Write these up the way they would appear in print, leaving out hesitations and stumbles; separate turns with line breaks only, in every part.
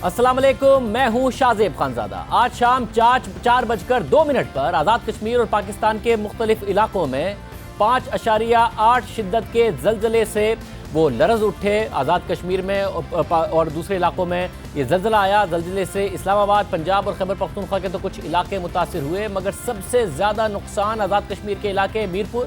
السلام علیکم، میں ہوں شاہزیب خانزادہ۔ آج شام 4:02 پر آزاد کشمیر اور پاکستان کے مختلف علاقوں میں 5.8 شدت کے زلزلے سے وہ لرز اٹھے۔ آزاد کشمیر میں اور دوسرے علاقوں میں یہ زلزلہ آیا۔ زلزلے سے اسلام آباد، پنجاب اور خیبر پختونخوا کے تو کچھ علاقے متاثر ہوئے، مگر سب سے زیادہ نقصان آزاد کشمیر کے علاقے میرپور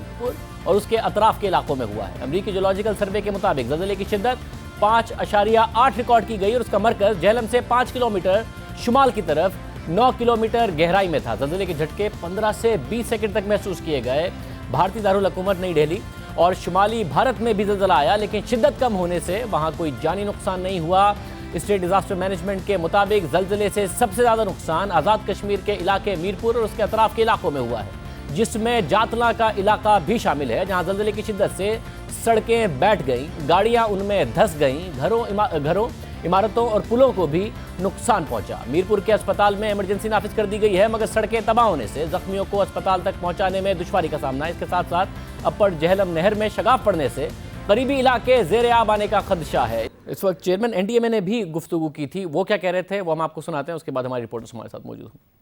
اور اس کے اطراف کے علاقوں میں ہوا ہے۔ امریکی جیولوجیکل سروے کے مطابق زلزلے کی شدت 5.8 ریکارڈ کی گئی اور اس کا مرکز جہلم سے 5 کلومیٹر شمال کی طرف 9 کلومیٹر گہرائی میں تھا۔ زلزلے کے جھٹکے 15 سے 20 سیکنڈ تک محسوس کیے گئے۔ بھارتی دارالحکومت نئی دہلی اور شمالی بھارت میں بھی زلزلہ آیا، لیکن شدت کم ہونے سے وہاں کوئی جانی نقصان نہیں ہوا۔ اسٹیٹ ڈیزاسٹر مینجمنٹ کے مطابق زلزلے سے سب سے زیادہ نقصان آزاد کشمیر کے علاقے میرپور اور اس کے اطراف کے علاقوں میں ہوا ہے، جس میں جاتلا کا علاقہ بھی شامل ہے، جہاں زلزلے کی شدت سے سڑکیں بیٹھ گئیں، گاڑیاں ان میں دھس گئیں، گھروں، عمارتوں اور پلوں کو بھی نقصان پہنچا۔ میرپور کے اسپتال میں ایمرجنسی نافذ کر دی گئی ہے، مگر سڑکیں تباہ ہونے سے زخمیوں کو اسپتال تک پہنچانے میں دشواری کا سامنا ہے۔ اس کے ساتھ ساتھ اپر جہلم نہر میں شگاف پڑنے سے قریبی علاقے زیر آب آنے کا خدشہ ہے۔ اس وقت چیئرمین این ڈی ایم اے نے بھی گفتگو کی تھی، وہ کیا کہہ رہے تھے وہ ہم آپ کو سناتے ہیں، اس کے بعد ہماری رپورٹرز ہمارے ساتھ موجود ہیں۔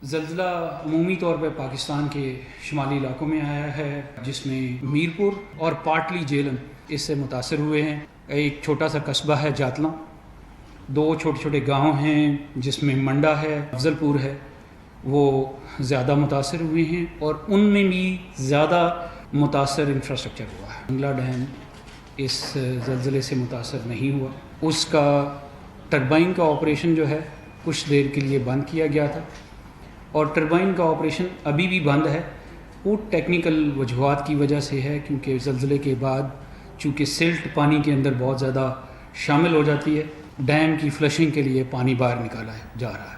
زلزلہ عمومی طور پہ پاکستان کے شمالی علاقوں میں آیا ہے، جس میں میرپور اور پارٹلی جہلم اس سے متاثر ہوئے ہیں۔ ایک چھوٹا سا قصبہ ہے جاتلاں، 2 چھوٹے چھوٹے گاؤں ہیں جس میں منڈا ہے، افضل پور ہے، وہ زیادہ متاثر ہوئے ہیں، اور ان میں بھی زیادہ متاثر انفراسٹرکچر ہوا ہے۔ منگلا ڈیم اس زلزلے سے متاثر نہیں ہوا۔ اس کا ٹربائن کا آپریشن جو ہے کچھ دیر کے لیے بند کیا گیا تھا، اور ٹربائن کا آپریشن ابھی بھی بند ہے۔ وہ ٹیکنیکل وجوہات کی وجہ سے ہے، کیونکہ زلزلے کے بعد چونکہ سلٹ پانی کے اندر بہت زیادہ شامل ہو جاتی ہے، ڈیم کی فلشنگ کے لیے پانی باہر نکالا جا رہا ہے۔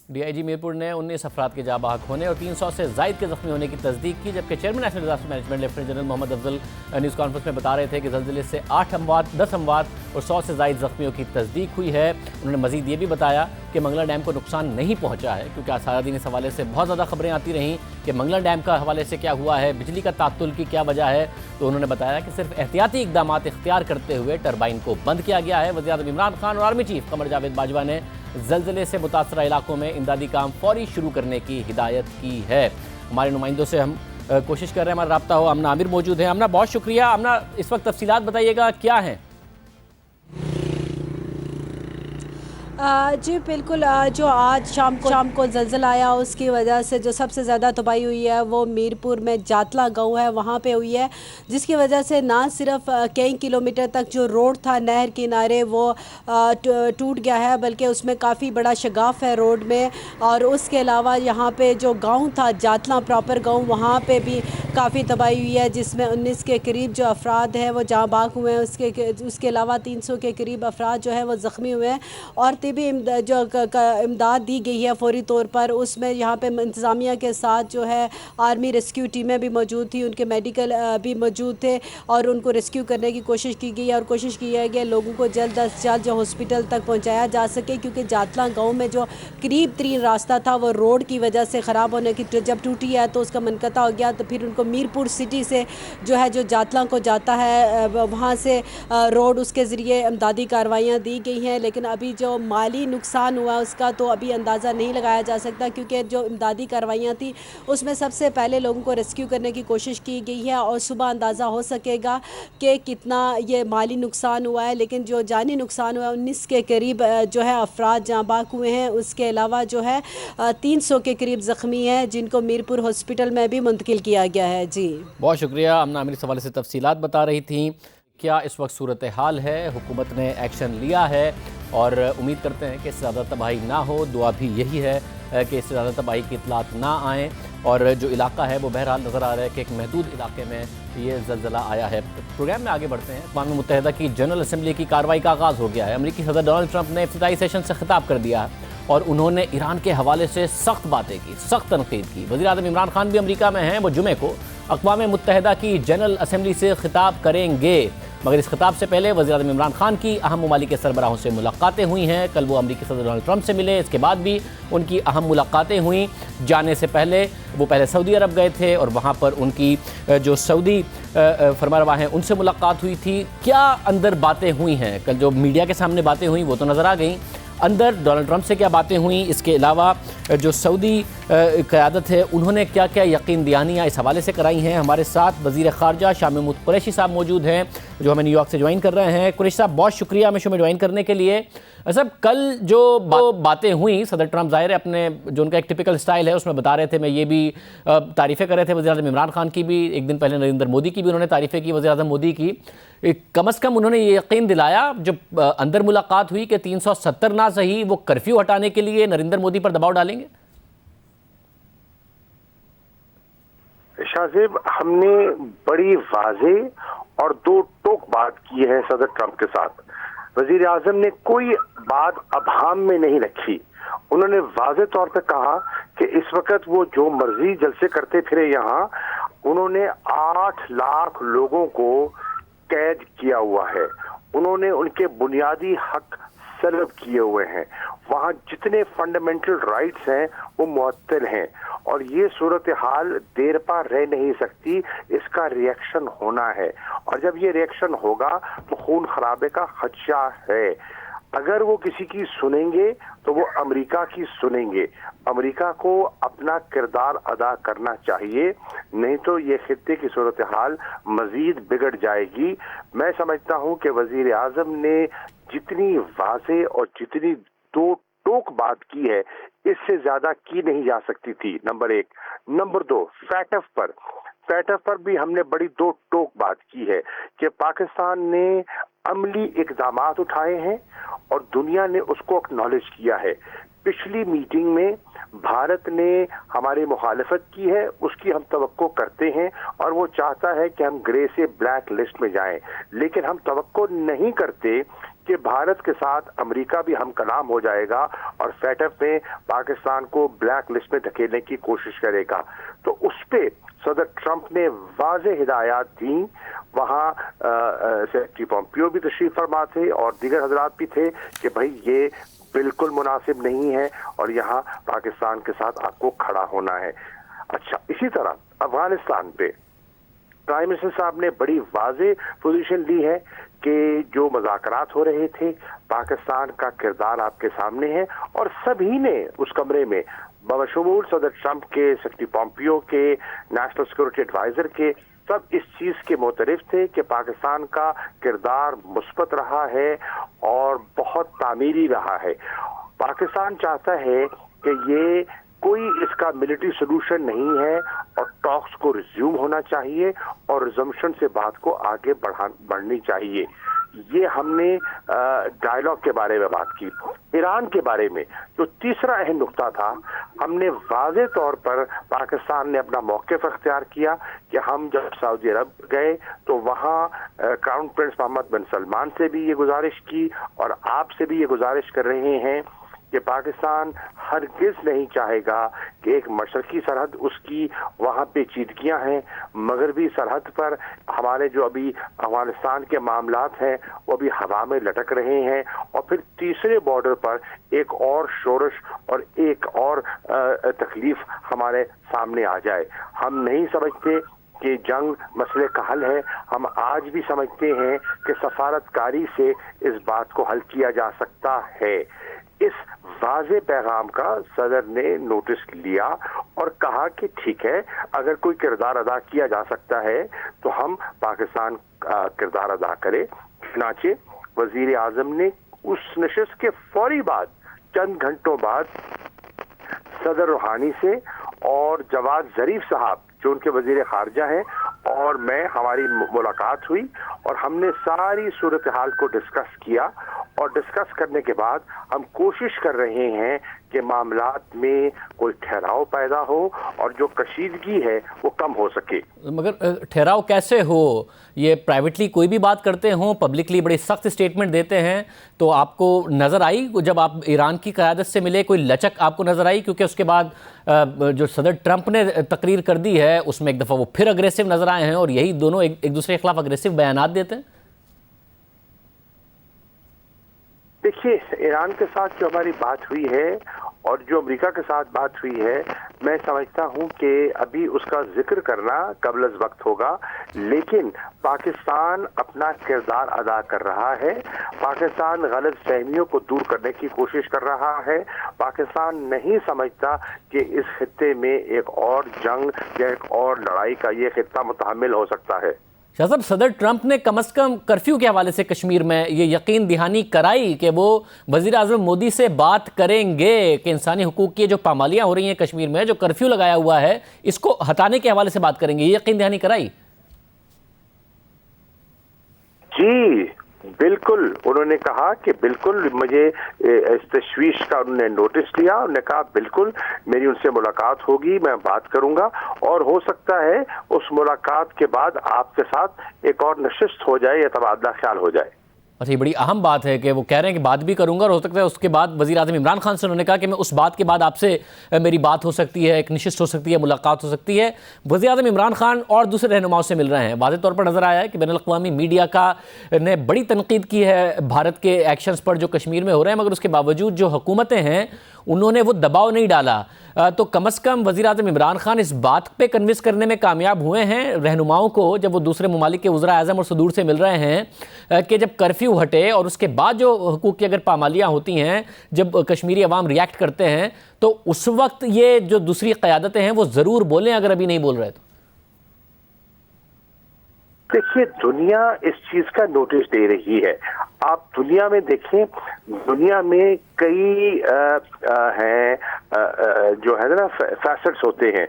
ڈی آئی جی میرپور نے 19 افراد کے جاں بحق ہونے اور 300 سے زائد کے زخمی ہونے کی تصدیق کی، جبکہ chairman National Disaster Management Lieutenant General Muhammad Afzal news conference میں بتا رہے تھے کہ زلزلے سے 10 اموات اور 100 سے زائد زخمیوں کی تصدیق ہوئی ہے۔ انہوں نے مزید یہ بھی بتایا کہ منگلا ڈیم کو نقصان نہیں پہنچا ہے، کیونکہ سارا دن اس حوالے سے بہت زیادہ خبریں آتی رہیں کہ منگلا ڈیم کا حوالے سے کیا ہوا ہے، بجلی کا تعطل کی کیا وجہ ہے، تو انہوں نے بتایا کہ صرف احتیاطی اقدامات اختیار کرتے ہوئے ٹربائن کو بند کیا گیا ہے۔ وزیر اعظم عمران خان اور آرمی چیف قمر جاوید باجوہ نے زلزلے سے متاثرہ علاقوں میں امدادی کام فوری شروع کرنے کی ہدایت کی ہے۔ ہمارے نمائندوں سے ہم کوشش کر رہے ہیں ہمارا رابطہ ہو۔ آمنہ عامر موجود ہیں۔ آمنہ بہت شکریہ۔ آمنہ اس وقت تفصیلات بتائیے گا کیا ہیں؟
جی بالکل، جو آج شام کو زلزلہ آیا اس کی وجہ سے جو سب سے زیادہ تباہی ہوئی ہے وہ میرپور میں جاتلا گاؤں ہے، وہاں پہ ہوئی ہے، جس کی وجہ سے نہ صرف کئی کلومیٹر تک جو روڈ تھا نہر کنارے وہ ٹوٹ گیا ہے، بلکہ اس میں کافی بڑا شگاف ہے روڈ میں، اور اس کے علاوہ یہاں پہ جو گاؤں تھا جاتلا پراپر گاؤں، وہاں پہ بھی کافی تباہی ہوئی ہے، جس میں 19 کے قریب جو افراد ہیں وہ جاں بحق ہوئے ہیں۔ اس کے علاوہ 300 کے قریب افراد جو ہیں وہ زخمی ہوئے ہیں، اور طبی جو امداد دی گئی ہے فوری طور پر، اس میں یہاں پہ انتظامیہ کے ساتھ جو ہے آرمی ریسکیو ٹیمیں بھی موجود تھیں، ان کے میڈیکل بھی موجود تھے، اور ان کو ریسکیو کرنے کی کوشش کی گئی ہے، اور کوشش کی ہے کہ لوگوں کو جلد از جلد جو ہاسپٹل تک پہنچایا جا سکے، کیونکہ جاتلا گاؤں میں جو قریب ترین راستہ تھا وہ روڈ کی وجہ سے خراب ہونے کی جب ٹوٹی ہے تو اس کا منقطع ہو گیا، تو پھر ان کو میرپور سٹی سے جو ہے جو جاتلا کو جاتا ہے وہاں سے روڈ اس کے ذریعے امدادی کارروائیاں دی گئی ہیں، لیکن ابھی جو مالی نقصان ہوا اس کا تو ابھی اندازہ نہیں لگایا جا سکتا، کیونکہ جو امدادی کارروائیاں تھیں اس میں سب سے پہلے لوگوں کو ریسکیو کرنے کی کوشش کی گئی ہے، اور صبح اندازہ ہو سکے گا کہ کتنا یہ مالی نقصان ہوا ہے، لیکن جو جانی نقصان ہوا ہے 19 کے قریب جو ہے افراد جاں بحق ہوئے ہیں، اس کے علاوہ جو ہے 300 کے قریب زخمی ہیں جن کو میرپور ہاسپٹل میں بھی منتقل کیا گیا ہے۔ جی
بہت شکریہ آمنہ عامر، اس حوالے سے تفصیلات بتا رہی تھیں۔ کیا اس وقت صورتحال ہے؟ حکومت نے ایکشن لیا ہے اور امید کرتے ہیں کہ اس سے زیادہ تباہی نہ ہو، دعا بھی یہی ہے کہ اس سے زیادہ تباہی کی اطلاعات نہ آئیں، اور جو علاقہ ہے وہ بہرحال نظر آ رہا ہے کہ ایک محدود علاقے میں یہ زلزلہ آیا ہے۔ پروگرام میں آگے بڑھتے ہیں۔ اقوام متحدہ کی جنرل اسمبلی کی کارروائی کا آغاز ہو گیا ہے۔ امریکی صدر ڈونلڈ ٹرمپ نے افتتاحی سیشن سے خطاب کر دیا ہے اور انہوں نے ایران کے حوالے سے سخت باتیں کی، سخت تنقید کی۔ وزیر اعظم عمران خان بھی امریکہ میں ہیں، وہ جمعے کو اقوام متحدہ کی جنرل اسمبلی سے خطاب کریں گے۔ मगर इस खिताब से पहले वज़ीर-ए-आज़म इमरान खान की अहम ममालिक के सरबराहों से मुलाकातें हुई हैं। कल वो अमरीकी सदर डोनाल्ड ट्रंप से मिले, इसके बाद भी उनकी अहम मुलाकातें हुई। जाने से पहले वो पहले सऊदी अरब गए थे और वहाँ पर उनकी जो सऊदी फरमारवा हैं उनसे मुलाकात हुई थी। क्या अंदर बातें हुई हैं? कल जो मीडिया के सामने बातें हुई वो तो नज़र आ गई, अंदर डोनाल्ड ट्रंप से क्या बातें हुई, इसके अलावा जो सऊदी क़यादत है उन्होंने क्या क्या यकीन दहानियाँ इस हवाले से कराई हैं। हमारे साथ वज़ीर ख़ारजा शाह महमूद कुरैशी साहब मौजूद हैं जो हमें न्यूयॉर्क से ज्वाइन कर रहे हैं। कुरैशी साहब, बहुत शुक्रिया हमें शो में ज्वाइन करने के लिए। साहब, कल जो बातें हुई, सदर ट्रंप ज़ाहिर है अपने जो उनका एक टिपिकल स्टाइल है उसमें बता रहे थे, मैं ये भी तारीफ़ें कर रहे थे वज़ीर-ए-आज़म इमरान खान की भी, एक दिन पहले नरेंद्र मोदी की भी उन्होंने तारीफ़ें की, वज़ीर-ए-आज़म मोदी की। कम अज़ कम उन्होंने ये यकीन दिलाया जब अंदर मुलाकात हुई कि 370 ना सही वो कर्फ्यू हटाने के लिए नरेंद्र मोदी पर दबाव डालेंगे।
शाहजेब, हमने बड़ी वाज़ेह और दो टोक बात की है सदर ट्रंप के साथ। वजीर आजम ने कोई बात अबहाम में नहीं रखी। उन्होंने वाज़ेह तौर पर कहा कि इस वक्त वो जो मर्जी जलसे करते फिरे यहाँ। उन्होंने 8 लाख लोगों को कैद किया हुआ है, उन्होंने उनके बुनियादी हक सल्ब किए हुए हैं, वहाँ जितने फंडामेंटल राइट्स हैं वो मुअत्तल हैं और ये सूरत हाल देर पा रह नहीं सकती, इसका रिएक्शन होना है और जब ये रिएक्शन होगा तो खून खराबे का खदशा है। अगर वो किसी की सुनेंगे तो वो अमेरिका की सुनेंगे। अमेरिका को अपना किरदार अदा करना चाहिए, नहीं तो ये खित्ते की सूरत हाल मजीद बिगड़ जाएगी। मैं समझता हूँ कि वजीर आजम ने जितनी वाज़ेह और जितनी दो टोक बात की है इससे ज्यादा की नहीं जा सकती थी, नंबर 1। नंबर 2, फैटफ पर भी हमने बड़ी दो टोक बात की है कि पाकिस्तान ने अमली इक़दामात उठाए हैं और दुनिया ने उसको एक्नॉलेज किया है। पिछली मीटिंग में भारत ने हमारी मुखालफत की है, उसकी हम तवक्को करते हैं और वो चाहता है कि हम ग्रे से ब्लैक लिस्ट में जाएं, लेकिन हम तवक्को नहीं करते कि भारत के साथ अमेरिका भी हम कलाम हो जाएगा और फैटफ में पाकिस्तान को ब्लैक लिस्ट में धकेलने की कोशिश करेगा। तो उस पे सदर ट्रंप ने वाज़ेह हिदायत दी। वहाँ सेक्रेटरी पोम्पियो भी तशरीफ फरमा थे और दीगर हजरात भी थे कि भाई ये बिल्कुल मुनासिब नहीं है और यहाँ पाकिस्तान के साथ आपको खड़ा होना है। अच्छा, इसी तरह अफगानिस्तान पे प्राइम मिनिस्टर साहब ने बड़ी वाज़ेह पोजीशन ली है कि जो मुज़ाकरात हो रहे थे पाकिस्तान का किरदार आपके सामने है और सभी ने उस कमरे में बशमूल सदर ट्रंप के, सेक्रेटरी पोम्पियो के, नेशनल सिक्योरिटी एडवाइजर के, सब इस चीज के मुतरिफ थे कि पाकिस्तान का किरदार मुस्बत रहा है और बहुत तामीरी रहा है। पाकिस्तान चाहता है कि ये कोई इसका मिलिट्री सोल्यूशन नहीं है और टॉक्स को रिज्यूम होना चाहिए और रिजम्पशन से बात को आगे बढ़नी चाहिए। ये हमने डायलॉग के बारे में बात की। ईरान के बारे में जो तीसरा अहम नुक्ता था, हमने वाज़ेह तौर पर पाकिस्तान ने अपना मौक़िफ़ अख्तियार किया कि हम जब सऊदी अरब गए तो वहाँ क्राउन प्रिंस मोहम्मद बिन सलमान से भी ये गुजारिश की और आपसे भी ये गुजारिश कर रहे हैं कि पाकिस्तान हरगिज़ नहीं चाहेगा कि एक मशरकी सरहद उसकी वहाँ पेचीदगियाँ हैं, मगरबी सरहद पर हमारे जो अभी अफगानिस्तान के मामलात हैं वो अभी हवा में लटक रहे हैं और फिर तीसरे बॉर्डर पर एक और शोरश और एक और तकलीफ हमारे सामने आ जाए। हम नहीं समझते कि जंग मसले का हल है, हम आज भी समझते हैं कि सफारतकारी से इस बात को हल किया जा सकता है। इस वाज़ेह पैगाम का सदर ने नोटिस लिया और कहा कि ठीक है, अगर कोई किरदार अदा किया जा सकता है तो हम पाकिस्तान का किरदार अदा करें। चुनांचे वजीर आजम ने उस नशिस्त के फौरी बाद, चंद घंटों बाद, सदर रूहानी से और जवाद ज़रीफ साहब जो उनके वजीर खारजा हैं और मैं, हमारी मुलाकात हुई और हमने सारी सूरत हाल को डिस्कस किया और डिस्कस करने के बाद हम कोशिश कर रहे हैं कि मामलात में कोई ठहराव पैदा हो और जो कशीदगी है वो कम हो सके।
मगर ठहराव कैसे हो? ये प्राइवेटली कोई भी बात करते हों, पब्लिकली बड़ी सख्त स्टेटमेंट देते हैं, तो आपको नज़र आई जब आप ईरान की क़यादत से मिले कोई लचक आपको नज़र आई? क्योंकि उसके बाद जो सदर ट्रंप ने तकरीर कर दी है उसमें एक दफ़ा वो फिर अग्रेसिव नज़र आए हैं और यही दोनों एक दूसरे के खिलाफ अग्रेसिव बयानात देते हैं।
देखिए, ईरान के साथ जो हमारी बात हुई है और जो अमेरिका के साथ बात हुई है, मैं समझता हूं कि अभी उसका जिक्र करना कबल अज़ वक्त होगा, लेकिन पाकिस्तान अपना किरदार अदा कर रहा है। पाकिस्तान गलत फहमियों को दूर करने की कोशिश कर रहा है। पाकिस्तान नहीं समझता कि इस खित्ते में एक और जंग या एक और लड़ाई का ये खित्ता मुतहम्मिल हो सकता है।
शाह साहब, सदर ट्रंप ने कम अज़ कम कर्फ्यू के हवाले से कश्मीर में ये यकीन दहानी कराई कि वो वज़ीर आज़म मोदी से बात करेंगे कि इंसानी हुकूक की जो पामालियाँ हो रही हैं कश्मीर में, जो कर्फ्यू लगाया हुआ है, इसको हटाने के हवाले से बात करेंगे, ये यकीन दहानी कराई?
जी बिल्कुल, उन्होंने कहा कि बिल्कुल मुझे इस तशवीश का उन्होंने नोटिस लिया। उन्होंने कहा बिल्कुल मेरी उनसे मुलाकात होगी, मैं बात करूंगा और हो सकता है उस मुलाकात के बाद आपके साथ एक और नशिस्त हो जाए या तबादला ख्याल हो जाए।
अच्छा, ये बड़ी अहम बात है कि वो कह रहे हैं कि बात भी करूंगा और हो सकता है उसके बाद वज़ीर आज़म इमरान खान से उन्होंने कहा कि मैं उस बात के बाद आपसे मेरी बात हो सकती है, एक नशिस्त हो सकती है, मुलाकात हो सकती है। वज़ीर आज़म इमरान खान और दूसरे रहनुमाओं से मिल रहे हैं। वाज़ेह तौर पर नज़र आया है कि बैनुल-अक़वामी मीडिया का ने बड़ी तनकीद की है भारत के एक्शंस पर जो कश्मीर में हो रहे हैं, मगर उसके बावजूद जो हुकूमतें हैं उन्होंने वो दबाव नहीं डाला। तो कम अज़ कम वज़ीर आज़म इमरान खान इस बात पे कन्विंस करने में कामयाब हुए हैं रहनुमाओं को, जब वो दूसरे ममालिक के वज़ीर आज़म और सदूर से मिल रहे हैं, कि जब कर्फ्यू हटे और उसके बाद जो हुकूक की अगर पामालियाँ होती हैं, जब कश्मीरी अवाम रिएक्ट करते हैं, तो उस वक्त ये जो दूसरी क़यादतें हैं वो ज़रूर बोलें अगर अभी नहीं बोल रहे तो।
देखिए, दुनिया इस चीज का नोटिस दे रही है। आप दुनिया में देखें, दुनिया में कई हैं जो है ना फैसेट्स होते हैं।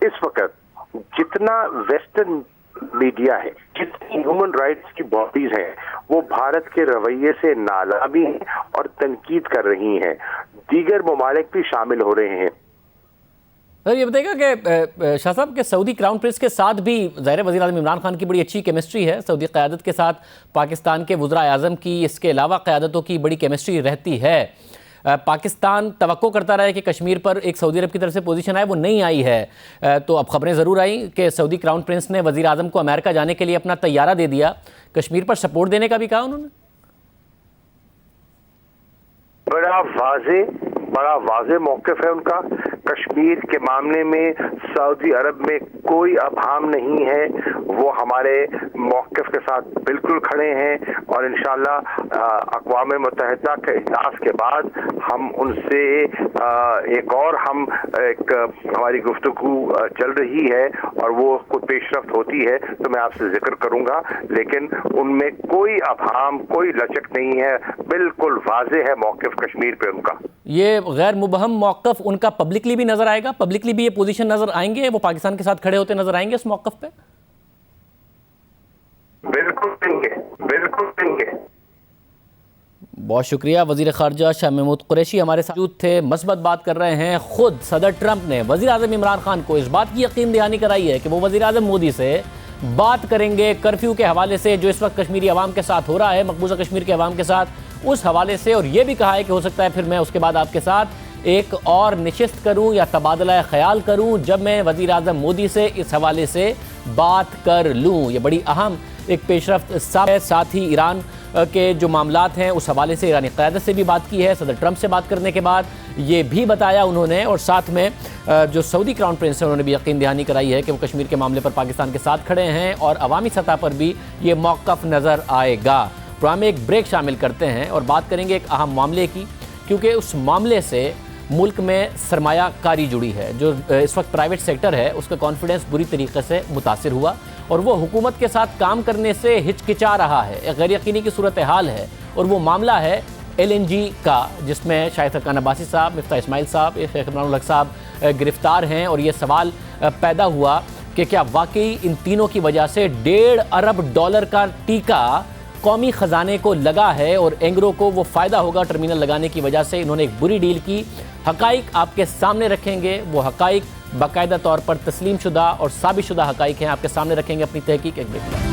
इस वक्त जितना वेस्टर्न मीडिया है, जितनी ह्यूमन राइट्स की बॉडीज हैं, वो भारत के रवैये से नालामी और तनकीद कर रही हैं। दीगर ममालिक भी शामिल हो रहे हैं।
सर, ये बताइएगा कि शाह साहब के सऊदी क्राउन प्रिंस के साथ भी ज़ाहिर वज़ीर आज़म इमरान खान की बड़ी अच्छी केमिस्ट्री है। सऊदी क़यादत के साथ पाकिस्तान के वज़ीर आज़म की, इसके अलावा क़यादतों की बड़ी केमिस्ट्री रहती है। पाकिस्तान तवक्को करता रहा है कि कश्मीर पर एक सऊदी अरब की तरफ से पोजीशन आए, वो नहीं आई है। तो अब खबरें ज़रूर आई कि सऊदी क्राउन प्रिंस ने वज़ीर आज़म को अमेरिका जाने के लिए अपना तैयारा दे दिया। कश्मीर पर सपोर्ट देने का भी कहा उन्होंने।
बड़ा वाज़े मौक़िफ़ है उनका। कश्मीर के मामले में सऊदी अरब में कोई अभाम नहीं है। वो हमारे मौक़िफ़ के साथ बिल्कुल खड़े हैं और इंशाअल्लाह अक़वाम मुत्तहिदा के इजलास के बाद हम उनसे हमारी गुफ्तगू चल रही है और वो कोई पेशरफ्त होती है तो मैं आपसे जिक्र करूँगा, लेकिन उनमें कोई अभाम, कोई लचक नहीं है। बिल्कुल वाज़े है मौक़िफ़ कश्मीर पे उनका।
ये गैर मुबहम मौक़िफ़ उनका पब्लिकली भी नज़र आएगा, पब्लिकली भी ये पोजीशन नज़र आएंगे, वो पाकिस्तान के साथ खड़े होते नज़र आएंगे इस मौक़िफ़ पे?
बिल्कुल देंगे।
बहुत शुक्रिया। वज़ीर ख़ारजा शाह महमूद कुरैशी हमारे साथ मौजूद थे, मस्बत बात कर रहे हैं। ख़ुद सदर ट्रंप ने वज़ीर आज़म इमरान खान को इस बात की यकीन दहानी कराई है कि वो वज़ीर आज़म मोदी से बात करेंगे कर्फ्यू के हवाले से जो इस वक्त कश्मीरी अवाम के साथ हो रहा है, मकबूजा कश्मीर के अवाम के साथ, उस हवाले से। और ये भी कहा है कि हो सकता है फिर मैं उसके बाद आपके साथ एक और नशिस्त करूं या तबादला ख्याल करूं जब मैं वज़ीर आज़म मोदी से इस हवाले से बात कर लूं। ये बड़ी अहम एक पेशरफ्त है। साथ ही ईरान के जो मामलात हैं उस हवाले से ईरानी क़यादत से भी बात की है। सदर ट्रंप से बात करने के बाद ये भी बताया उन्होंने, और साथ में जो सऊदी क्राउन प्रिंस है उन्होंने भी यकीन दहानी कराई है कि वो कश्मीर के मामले पर पाकिस्तान के साथ खड़े हैं और अवामी सतह पर भी ये मौक़िफ़ नज़र आएगा। प्रोग्राम में एक ब्रेक शामिल करते हैं और बात करेंगे एक अहम मामले की, क्योंकि उस मामले से मुल्क में सरमायाकारी जुड़ी है। जो इस वक्त प्राइवेट सेक्टर है उसका कॉन्फिडेंस बुरी तरीके से मुतासिर हुआ और वो हुकूमत के साथ काम करने से हिचकिचा रहा है। एक गैर यकीनी की सूरत हाल है और वो मामला है LNG का, जिसमें शाहिद सरकार अब्बासी साहब, मिफ्ता इस्माइल साहब, शेख इमरान उल हक साहब गिरफ्तार हैं। और ये सवाल पैदा हुआ कि क्या वाकई इन तीनों की वजह से $1.5 अरब का टीका कौमी ख़जाने को लगा है और एंग्रो को वो फ़ायदा होगा टर्मिनल लगाने की वजह से। इन्होंने एक बुरी डील की। हक़ाइक़ आपके सामने रखेंगे, वो हक़ाइक़ बाकायदा तौर पर तस्लीम शुदा और साबित शुदा हक़ाइक़ हैं, आपके सामने रखेंगे अपनी तहकीक। एक ब्रेक।